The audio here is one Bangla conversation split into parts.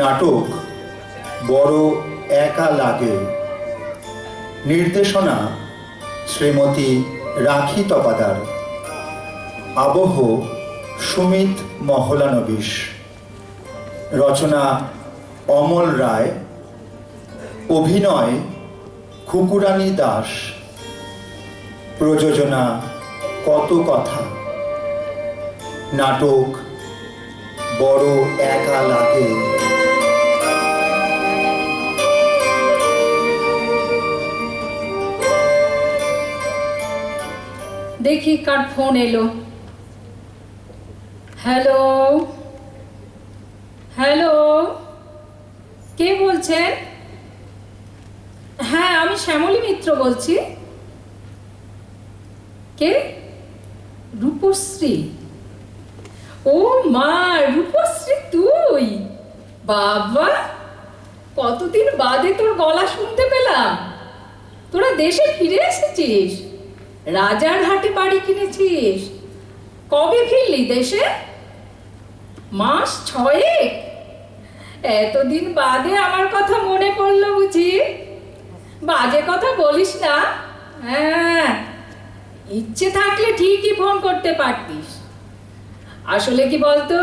নাটক বড় একা লাগে। নির্দেশনা শ্রীমতী রাখি তপাদার। আবহ সুমিত মহলানবিশ। রচনা অমল রায়। অভিনয় খুকুরানী দাস। প্রযোজনা কত কথা। নাটক বড় একা লাগে। দেখি কার ফোন এলো। হ্যালো হ্যালো, কে বলছেন? হ্যাঁ, আমি শ্যামলী মিত্র বলছি। কে? রূপশ্রী? ও মা, রূপশ্রী তুই? বাবা, কতদিন বাদে তোর গলা শুনতে পেলাম। তোরা দেশে ফিরে এসেছিস? রাজারহাটে বাড়ি কিনেছিস? কবে ফিরলি দেশে? মাস 6 এতদিন বাদে আমার কথা মনে পড়লো বুঝি? বাজে কথা বলিস না। হ্যাঁ, ইচ্ছে থাকলে ঠিকই ফোন করতে পারতিস। আসলে কি বলতো,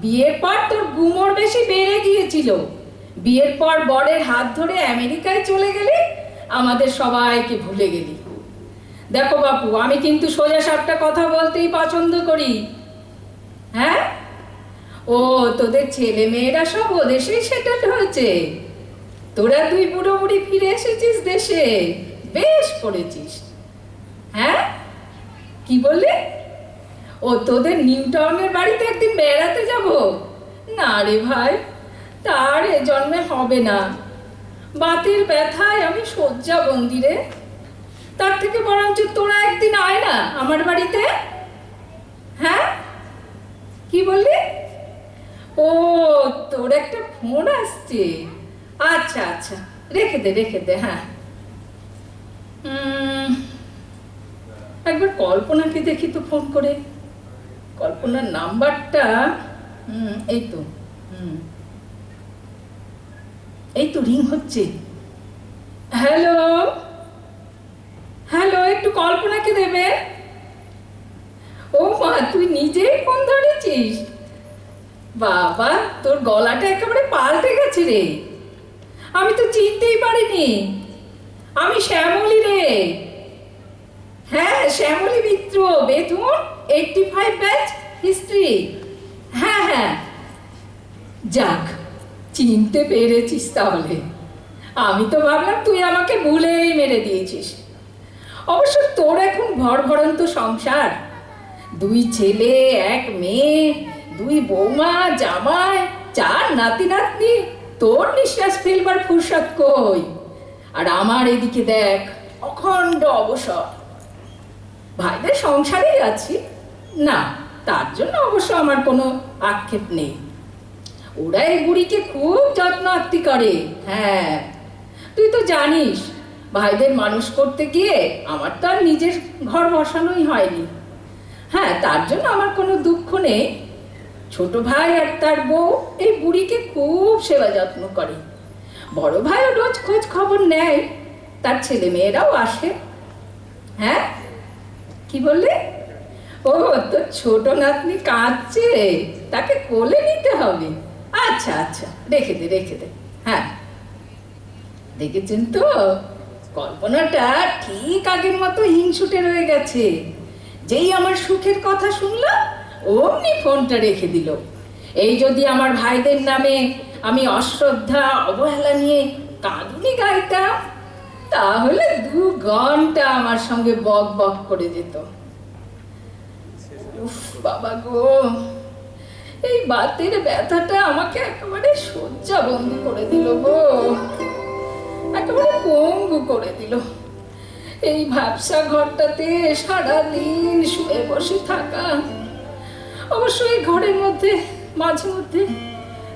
বিয়ের পর তোর গুমর বেশি বেড়ে গিয়েছিল। বিয়ের পর বরের হাত ধরে আমেরিকায় চলে গেলি, আমাদের সবাইকে ভুলে গেলি। দেখো বাপু, আমি কিন্তু সোজা সাপটা কথা বলতেই পছন্দ করি। হ্যাঁ, ও তোদের ছেলে মেয়েরা সব ও দেশেই সেটেল হয়েছে। তোরা তুই বুড়ো বুড়ি ফিরে এসেছিস দেশে, বেশ করেছিস। হ্যাঁ, কি বললি? ও তোদের নিউ টাউনের বাড়িতে একদিন বেড়াতে যাব? না রে ভাই, তার এ জন্মে হবে না। বাতের ব্যথায় আমি শয্যা বন্দি রে। তার থেকে বরঞ্চ তোরা একদিন আয় না আমার বাড়িতে। হ্যাঁ, কি বললি? ও, তোর একটা ফোন আসছে। আচ্ছা আচ্ছা, রেখে দে। হ্যাঁ, একবার কল্পনাকে দেখি তো ফোন করে। কল্পনার নাম্বারটা এই তো রিং হচ্ছে। হ্যালো হ্যালো, একটু কল্পনাকে দেবে। ও মা, তুই নিজেই ফোন ধরেছিস? বাবা, তোর গলাটা একেবারে পাল্টে গেছে রে। আমি তো চিনতেই পারিনি। আমি শ্যামলী রে। হ্যাঁ, শ্যামলী মিত্র, বেতন 85 ব্যাচ, হিস্ট্রি। হ্যাঁ হ্যাঁ, যাক, চিনতে পেরেছিস তাহলে। আমি তো ভাবলাম তুই আমাকে ভুলেই মেরে দিয়েছিস। অবশ্য তোর এখন ভরভরন্ত সংসার, 2 ছেলে 1 মেয়ে, 2 বৌমা, জামাই, 4 নাতি নাতনি। তোর নিঃশ্বাস ফেলবার ফুরসত কই? আর আমার এদিকে দেখ, অখণ্ড অবসর। ভাইদের সংসারেই আছি না, তার জন্য অবশ্য আমার কোনো আক্ষেপ নেই। ওরা এই বুড়িকে খুব যত্ন আত্তি করে। হ্যাঁ, তুই তো জানিস, ভাইদের মানুষ করতে গিয়ে আমার তো আর নিজের ঘর বসানোই হয়নি। হ্যাঁ, তার জন্য আমার কোনো দুঃখ নেই। ছোট ভাই আর তার বউ এই বুড়িকে খুব সেবা যত্ন করে। বড় ভাইও রোজ খোঁজ খবর নেয়, তার ছেলে মেয়েরাও আসে। হ্যাঁ, কি বললে? ও, তোর ছোট নাতনি কাঁদছে, তাকে কোলে নিতে হবে। আচ্ছা আচ্ছা, রেখে দে। হ্যাঁ, দেখেছেন তো, কল্পনাটা ঠিক আগের মতো হিংসুটে রয়ে গেছে। যেই আমার সুখের কথা শুনলো, অমনি ফোনটা রেখে দিল। এই যদি আমার ভাইদের নামে আমি অশ্রদ্ধা অবহেলা নিয়ে কাঁদুনি গাইতাম, তাহলে 2 ঘন্টা আমার সঙ্গে বক বক করে যেত। উফ বাবা গো, এই বাতের ব্যথাটা আমাকে একেবারে শয্যা বন্দি করে দিল গো, একেবারে পঙ্গু করে দিল। এই ভাবসা ঘরটাতে সারাদিন শুয়ে বসে থাকা। অবশ্য এই ঘরের মধ্যে মাঝে মধ্যে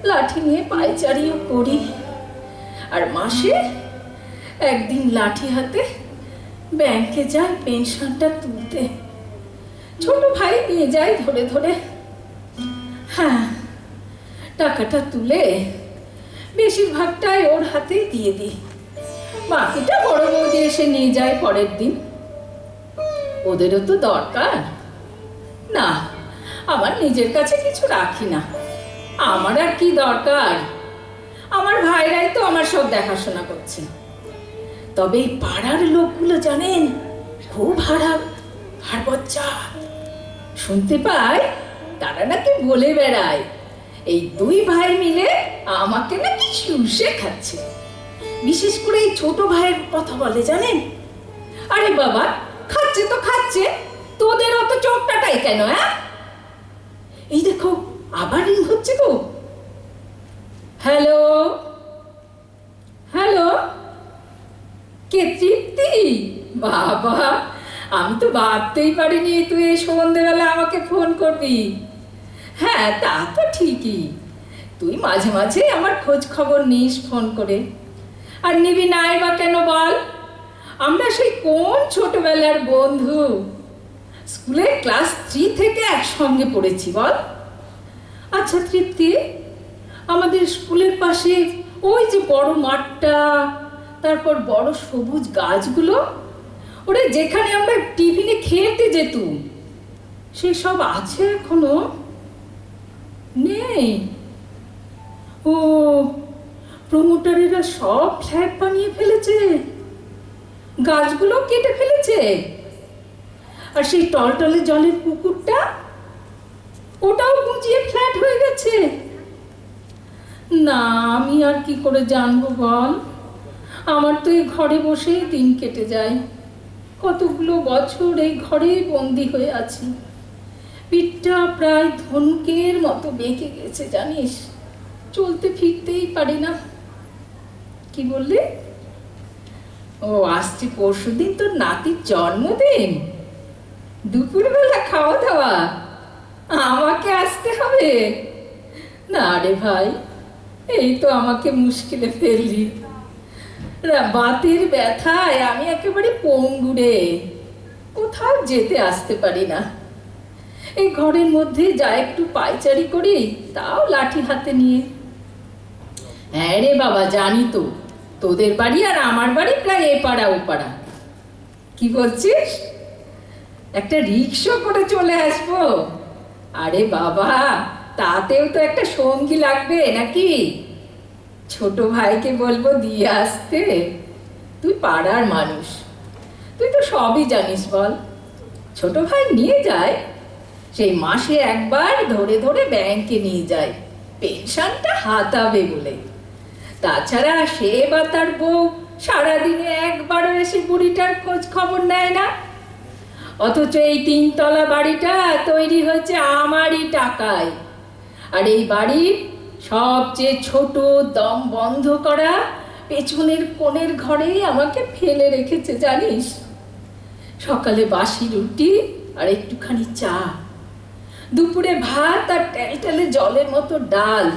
লাঠি নিয়ে পায়চারিও করি। আর মাসে একদিন লাঠি হাতে ব্যাংকে যাই পেনশনটা তুলতে। ছোট ভাই নিয়ে যায় ধরে। হ্যাঁ, টাকাটা তুলে বেশিরভাগটাই ওর হাতেই দিয়ে দিই, বাকিটা বড় বৌদি এসে নিয়ে যায় পরের দিন। ওদেরও তো দরকার। না, আমার নিজের কাছে কিছু রাখি না, আমার আর কি দরকার, আমার ভাইরাই তো আমার সব দেখাশোনা করছে। তবে এই পাড়ার লোকগুলো জানেন খুব হাড়বচ্চা। শুনতে পাই তারা নাকি বলে বেড়ায় এই দুই ভাই মিলে আমাকে নাকি শুষে খাচ্ছে। বিশেষ করে এই ছোট ভাইয়ের কথা বলে জানেন। আরে বাবা, খাচ্ছে তো খাচ্ছে, তোদের অত চোখটাটাই কেন? হ্যাঁ, এই দেখো আবার রিং হচ্ছে তো। হ্যালো হ্যালো, কে? তৃপ্তি? বাবা, আমি তো ভাবতেই পারিনি তুই এই সন্ধ্যেবেলা আমাকে ফোন করবি। হ্যাঁ, তা তো ঠিকই, তুই মাঝে মাঝে আমার খোঁজ খবর নিস ফোন করে। আর নিবি নাই বা কেন বল? আমরা সেই কোন ছোটবেলার বন্ধু, স্কুলে ক্লাস 3 থেকে একসঙ্গে পড়েছি বল। আচ্ছা তৃপ্তি, আমাদের স্কুলের পাশে ওই যে বড় মাঠটা, তারপর বড় সবুজ গাছগুলো, ওরা যেখানে আমরা টিফিনে খেলতে যেতুম, সেই সব আছে এখনো? নেই? ও, প্রমোটারেরা সব ফ্ল্যাট বানিয়ে ফেলেছে, গাছগুলো কেটে ফেলেছে। আর সেই টলটলে জলের পুকুরটা, ওটাও বুঝিয়ে ফ্ল্যাট হয়ে গেছে। না, আমি আর কি করে জানবো বল, আমার তো এই ঘরে বসে দিন কেটে যায়। কতগুলো বছর এই ঘরেই বন্দি হয়ে আছি, পিঠটা প্রায় ধনুকের মতো বেঁকে গেছে জানিস, চলতে ফিরতেই পারি না। কি বললি? ও, আসছে পরশুদিন তোর নাতির জন্মদিন, দুপুরবেলা খাওয়া দাওয়া, আমাকে আসতে হবে? না রে ভাই, এই তো আমাকে মুশকিলে ফেললি। বাতের ব্যথায় আমি একেবারে পঙ্গু রে, কোথাও যেতে আসতে পারি না। এই ঘরের মধ্যে যা একটু পায়চারি করি, তাও লাঠি হাতে নিয়ে। হ্যাঁ রে বাবা, জানি তো তোদের বাড়ি আর আমার বাড়ি প্রায় এপাড়া ওপাড়া। কি বলছিস? একটা রিক্সা করে চলে আসবো? আরে বাবা, তাতেও তো একটা সঙ্গী লাগবে নাকি? ছোট ভাইকে বলবো দিয়ে আসতে। তুই পাড়ার মানুষ, তুই তো সবই জানিস বল। ছোট ভাই নিয়ে যায়, সেই মাসে একবার ধরে ধরে ব্যাংকে নিয়ে যায় পেনশনটা হাতাবে বলে। তাছাড়া সে বা তার বউ সারাদিনে একবারও এসে বুড়িটার খোঁজ খবর নেয় না। অথচ এই 3 তলা বাড়িটা তৈরি হয়েছে আমারই টাকায়। আর এই বাড়ির সবচেয়ে ছোট দম বন্ধ করা পেছনের কোণের ঘরেই আমাকে ফেলে রেখেছে জানিস। সকালে বাসি রুটি আর একটুখানি চা, দুপুরে ভাত আর টেলটেলে জলের মতো ডাল,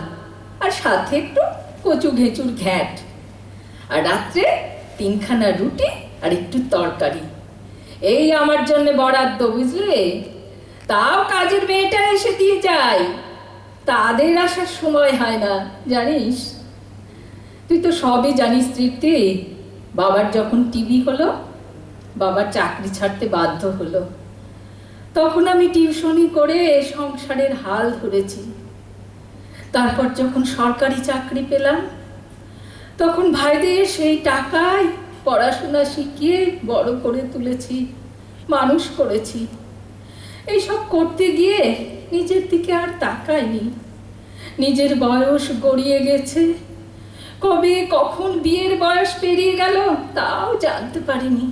আর সাথে একটু কচু ঘেঁচুর ঘ্যাট, আর রাত্রে 3খানা রুটি আর একটু তরকারি। এই আমার জন্য বরাদ্দ, বুঝলে? তাও কাজের মেয়েটা এসে দিয়ে যায়, তাদের আসার সময় হয় না জানিস। তুই তো সবই জানিস তৃপ্তি। বাবার যখন টিভি হলো, বাবার চাকরি ছাড়তে বাধ্য হলো, তখন আমি টিউশনি করে সংসারের হাল ধরেছি। তারপর যখন সরকারি চাকরি পেলাম, তখন ভাইদের সেই টাকায় পড়াশোনা শিখিয়ে বড় করে তুলেছি, মানুষ করেছি। এইসব করতে গিয়ে নিজের দিকে আর তাকাইনি। নিজের বয়স গড়িয়ে গেছে, কবে কখন বিয়ের বয়স পেরিয়ে গেল তাও জানতে পারিনি।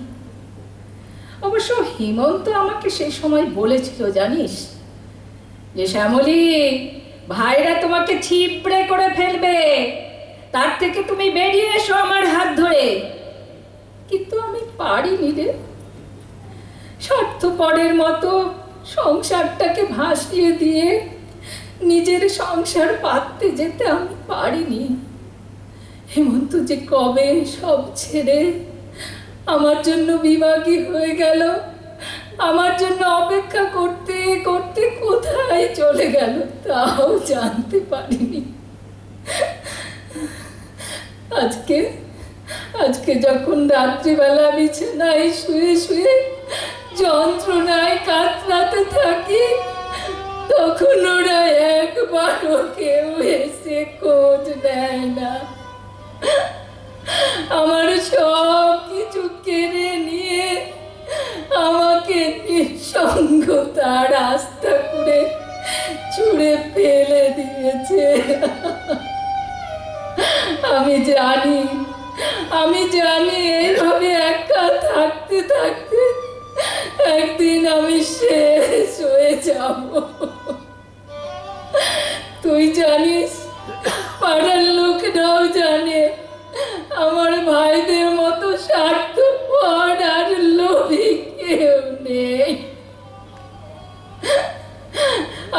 অবশ্য হেমন্ত আমাকে সেই সময় বলেছিল জানিস, যে শ্যামলী, ভাইরা তোমাকে ছিপড়ে করে ফেলবে, তার থেকে তুমি বেরিয়ে এসো আমার হাত ধরে। কিন্তু আমি পারিনি রে, স্বার্থপরের মতো সংসারটাকে ভাসিয়ে দিয়ে নিজের সংসার পাততে যেতে আমি পারিনি। হেমন্ত যে কবে সব ছেড়ে আমার জন্য বিভাগী হয়ে গেল, আমার জন্য অপেক্ষা করতে করতে কোথায় চলে গেল তাও জানতে পারিনি। আজকে আজকে যখন রাত্রিবেলা বিছানায় শুয়ে শুয়ে যন্ত্রণায় কাতরাতে থাকি, তখন ওরা একবারও কেউ এসে খোঁজ নেয় না। আমার সব কিছু কেড়ে নিয়ে আমাকে নিঃসঙ্গতার রাস্তা করে ছুঁড়ে ফেলে দিয়েছে। আমি জানি এইভাবে একা থাকতে থাকতে একদিন আমি শেষ হয়ে যাব। তুই জানিস, পাড়ার লোকরাও জানে আমার ভাইদের মতো স্বার্থপর আর লোভী কেউ নেই।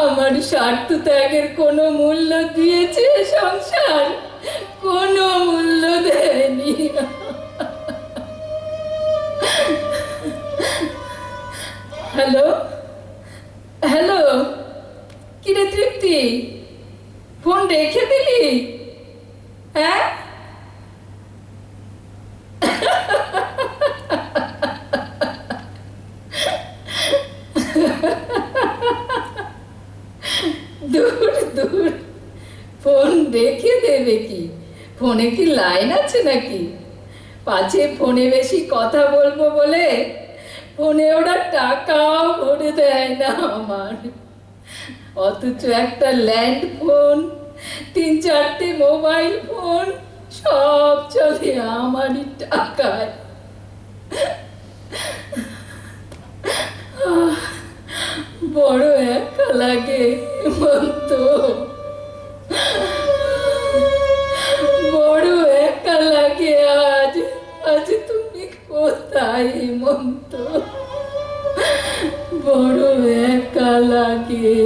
আমার স্বার্থ ত্যাগের কোনো মূল্য দিয়েছে সংসার? কোনো মূল্য দেয়নি। হ্যালো হ্যালো, কিরে তৃপ্তি, ফোন রেখে দিলি? হ্যাঁ, দূর দূর, ফোন রেখে দেবে কি? ফোনে কি লাইন আছে নাকি? পাছে ফোনে বেশি কথা বলবো বলে ফোনে ওরা টাকাও ভরে দেয় না আমার। অথচ একটা ল্যান্ড ফোন, 3-4টে মোবাইল ফোন, সব চলে আমারই টাকায়। বড় একা লাগে হেমন্ত, বড় একা লাগে। আজ আজ তুমি কোথায় হেমন্ত? বড় একা লাগে।